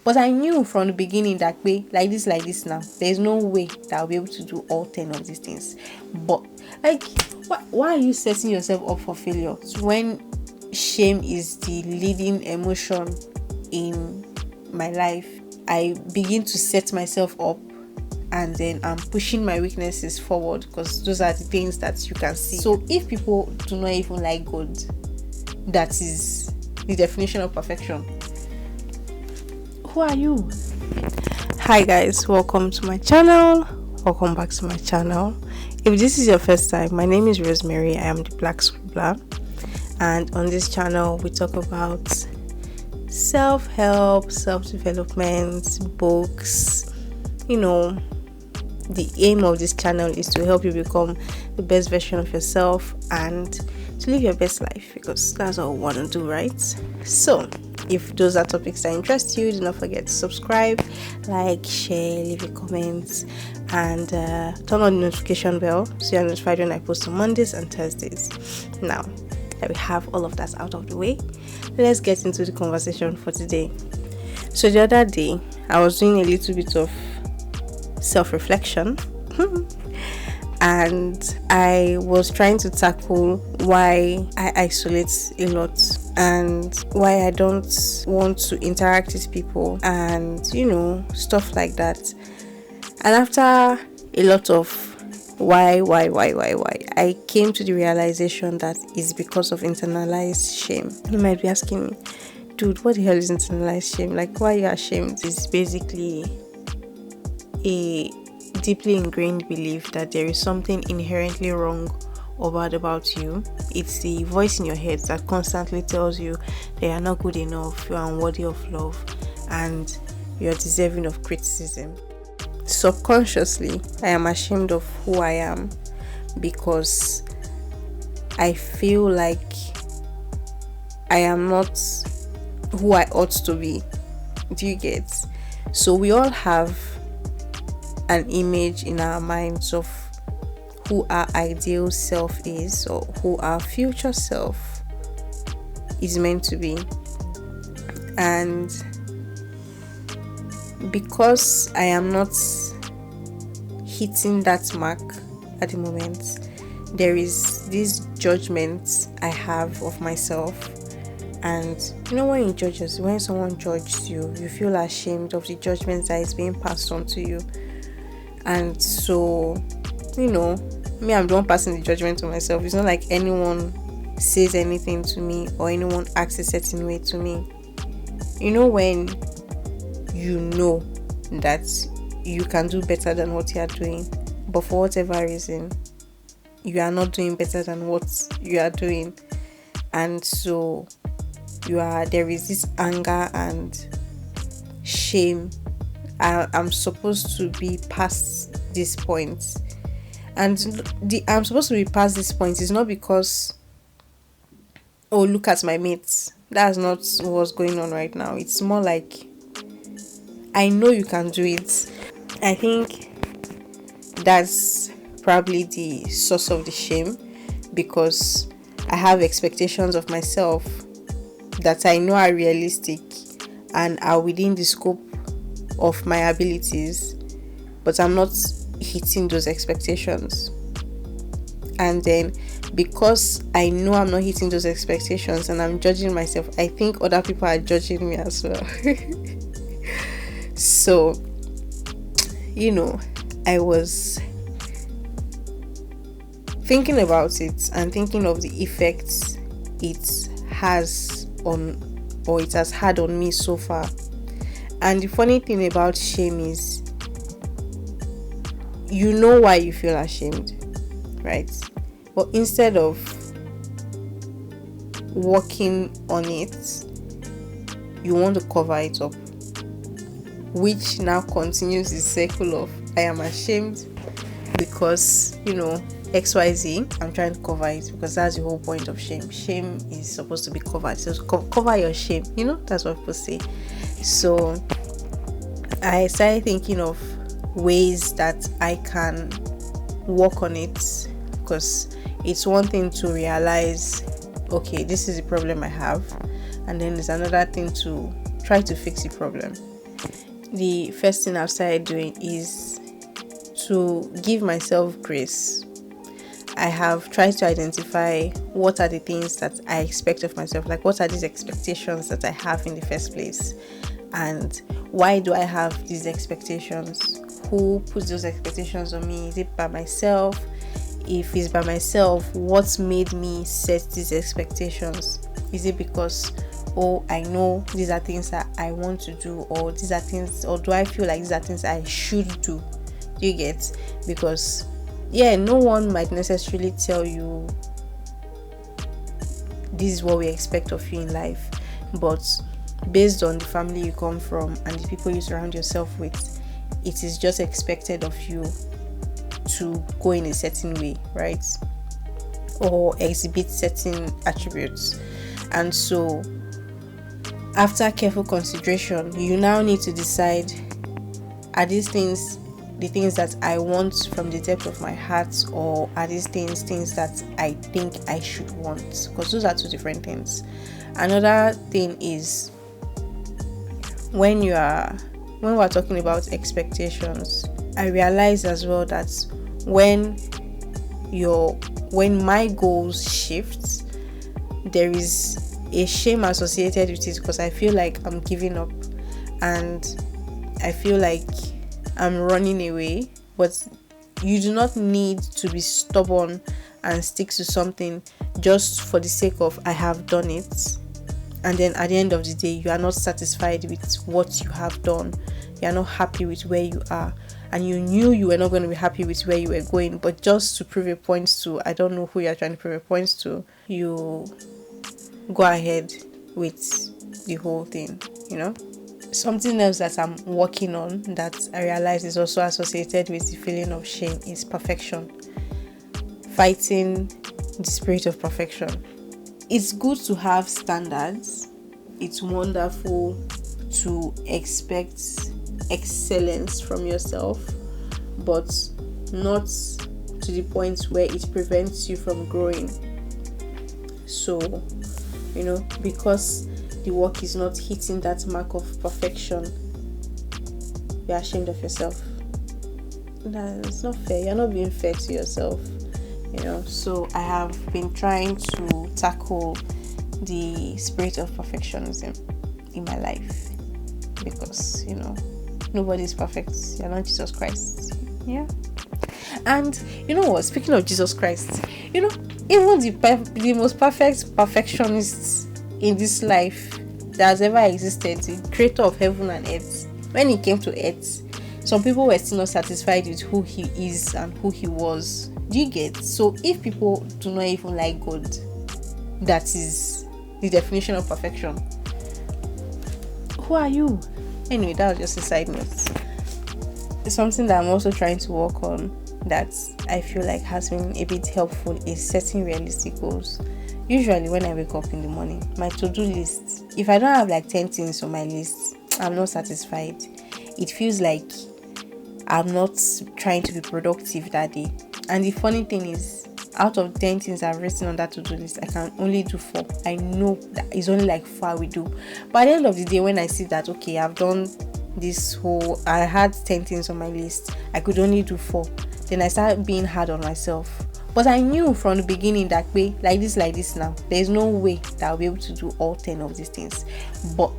But I knew from the beginning that way, like this now, there's no way that I'll be able to do all 10 of these things. But like, why are you setting yourself up for failure when shame is the leading emotion in my life? I begin to set myself up, and then I'm pushing my weaknesses forward because those are the things that you can see. So if people do not even like God, that is the definition of perfection. Who are you? Hi guys, welcome to my channel. Welcome back to my channel. If this is your first time, my name is Rosemary. I am the Black Scribbler, and on this channel we talk about self-help, self-development, books. The aim of this channel is to help you become the best version of yourself and to live your best life, because that's what we want to do, right? So if those are topics that interest you, do not forget to subscribe, like, share, leave a comment, and turn on the notification bell so you're notified when I post on Mondays and Thursdays. Now that we have all of that out of the way, let's get into the conversation for today. So the other day I was doing a little bit of self-reflection and I was trying to tackle why I isolate a lot and why I don't want to interact with people and stuff like that. And after a lot of why I came to the realization that it's because of internalized shame. You might be asking me, dude, what the hell is internalized shame? Like, why are you ashamed? It's basically a deeply ingrained belief that there is something inherently wrong or bad about you. It's the voice in your head that constantly tells you that you're not good enough, you're unworthy of love, and you're deserving of criticism. Subconsciously, I am ashamed of who I am because I feel like I am not who I ought to be. Do you get? So we all have an image in our minds of who our ideal self is or who our future self is meant to be. And because I am not hitting that mark at the moment, there is this judgment I have of myself. And when someone judges you, you feel ashamed of the judgment that is being passed on to you. And so, me, I'm the one passing the judgment to myself. It's not like anyone says anything to me or anyone acts a certain way to me. When you know that you can do better than what you are doing, but for whatever reason, you are not doing better than what you are doing. And so there is this anger and shame. I'm supposed to be past this point, and I'm supposed to be past this point is not because, oh, look at my mates. That's not what's going on right now. It's more like, I know you can do it. I think that's probably the source of the shame, because I have expectations of myself that I know are realistic and are within the scope of my abilities, but I'm not hitting those expectations. And then because I know I'm not hitting those expectations and I'm judging myself, I think other people are judging me as well. So I was thinking about it and thinking of the effects it has had on me so far. And the funny thing about shame is, you know why you feel ashamed, right? But instead of working on it, you want to cover it up, which now continues the cycle of, I am ashamed because XYZ, I'm trying to cover it, because that's the whole point of shame. Shame is supposed to be covered. So cover your shame, that's what people say. So I started thinking of ways that I can work on it, because it's one thing to realize, okay, this is the problem I have, and then there's another thing to try to fix the problem. the first thing I've started doing is to give myself grace. I have tried to identify what are the things that I expect of myself, like what are these expectations that I have in the first place, and why do I have these expectations? Who puts those expectations on me? Is it by myself? If it's by myself, what's made me set these expectations? Is it because, oh, I know these are things that I want to do, or these are things, or do I feel like these are things I should do? Do you get? Because no one might necessarily tell you this is what we expect of you in life, but based on the family you come from and the people you surround yourself with, it is just expected of you to go in a certain way, right? Or exhibit certain attributes. And so after careful consideration, you now need to decide, are these things the things that I want from the depth of my heart, or are these things that I think I should want? Because those are two different things. Another thing is when we're talking about expectations, I realize as well that when my goals shift, there is a shame associated with it, because I feel like I'm giving up and I feel like I'm running away. But you do not need to be stubborn and stick to something just for the sake of I have done it, and then at the end of the day you are not satisfied with what you have done. You are not happy with where you are, and you knew you were not going to be happy with where you were going, but just to prove a point to, I don't know who you are trying to prove a point to, you go ahead with the whole thing. Something else that I'm working on that I realize is also associated with the feeling of shame is perfection. Fighting the spirit of perfection. It's good to have standards. It's wonderful to expect excellence from yourself, but not to the point where it prevents you from growing. So, because the work is not hitting that mark of perfection, you're ashamed of yourself. It's not fair. You're not being fair to yourself. So I have been trying to tackle the spirit of perfectionism in my life, because nobody's perfect. You're not Jesus Christ. Yeah. And you know what? Speaking of Jesus Christ, even the most perfect perfectionists in this life that has ever existed, the creator of heaven and earth, when he came to earth, some people were still not satisfied with who he is and who he was. Do you get? So if people do not even like God, that is the definition of perfection, who are you? Anyway, that was just a side note. It's something that I'm also trying to work on, that I feel like has been a bit helpful, is setting realistic goals. Usually when I wake up in the morning, my to-do list, if I don't have like 10 things on my list, I'm not satisfied. It feels like I'm not trying to be productive that day. And the funny thing is, out of 10 things I've written on that to-do list, I can only do 4. I know that it's only like 4 we do. But at the end of the day, when I see that, okay, I've done I had 10 things on my list, I could only do 4. Then I started being hard on myself. But I knew from the beginning that way, like this now, there's no way that I'll be able to do all 10 of these things. But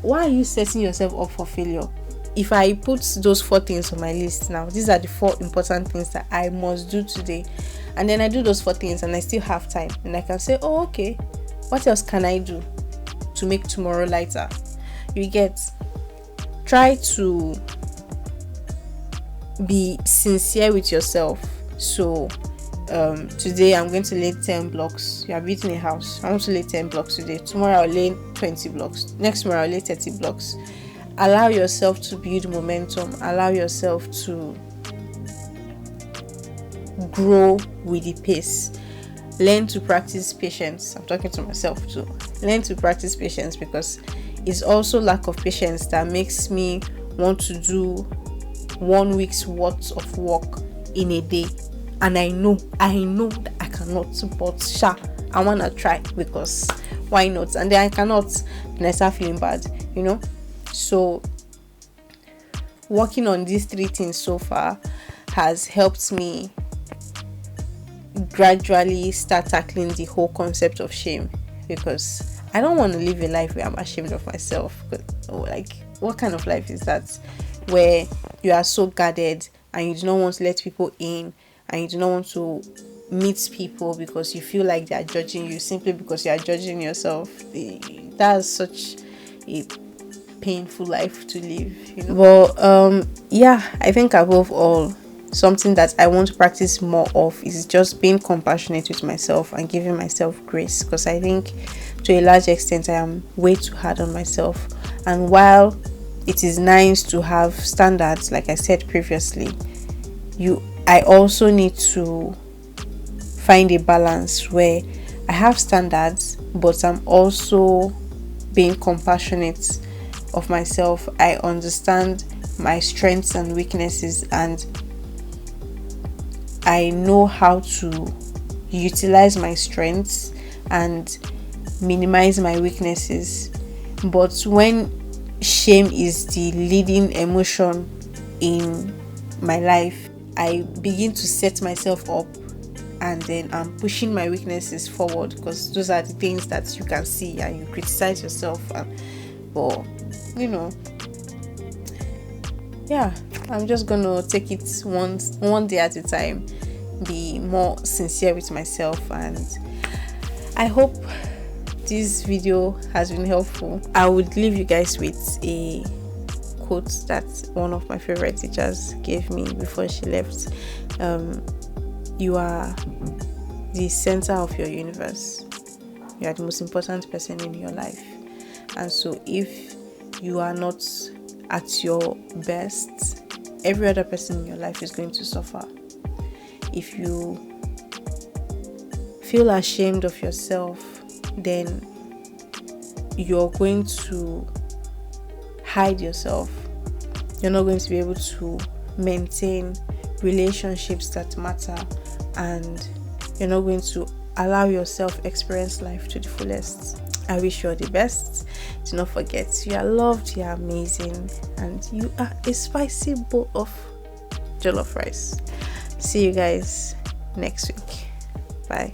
why are you setting yourself up for failure? If I put those 4 things on my list now, these are the 4 important things that I must do today, and then I do those 4 things and I still have time, and I can say, oh, okay, what else can I do to make tomorrow lighter? You get? Try to be sincere with yourself. So today I'm going to lay 10 blocks. You are building a house. I want to lay 10 blocks today. Tomorrow I'll lay 20 blocks. Next tomorrow I'll lay 30 blocks. Allow yourself to build momentum. Allow yourself to grow with the pace. Learn to practice patience. I'm talking to myself too. Learn to practice patience, because it's also lack of patience that makes me want to do 1 week's worth of work in a day. And I know that I cannot, but I want to try, because why not? And then I cannot, then I start feeling bad, So working on these three things so far has helped me gradually start tackling the whole concept of shame, because I don't want to live a life where I'm ashamed of myself. Like, what kind of life is that, where you are so guarded and you do not want to let people in, and you do not want to meet people because you feel like they are judging you simply because you are judging yourself? That's such a painful life to live. Well, yeah, I think above all, something that I want to practice more of is just being compassionate with myself and giving myself grace, because I think to a large extent I am way too hard on myself. And while it is nice to have standards, like I said previously, I also need to find a balance where I have standards, but I'm also being compassionate of myself. I understand my strengths and weaknesses, and I know how to utilize my strengths and minimize my weaknesses. But when shame is the leading emotion in my life, I begin to set myself up, and then I'm pushing my weaknesses forward, because those are the things that you can see and you criticize yourself. But yeah, I'm just gonna take it one day at a time, be more sincere with myself, and I hope this video has been helpful. I would leave you guys with a quote that one of my favorite teachers gave me before she left. You are the center of your universe. You are the most important person in your life. And so if you are not at your best, every other person in your life is going to suffer. If you feel ashamed of yourself, then you're going to hide yourself. You're not going to be able to maintain relationships that matter, and you're not going to allow yourself experience life to the fullest. I wish you all the best. Do not forget, you are loved, you are amazing, and you are a spicy bowl of jollof rice. See you guys next week. Bye.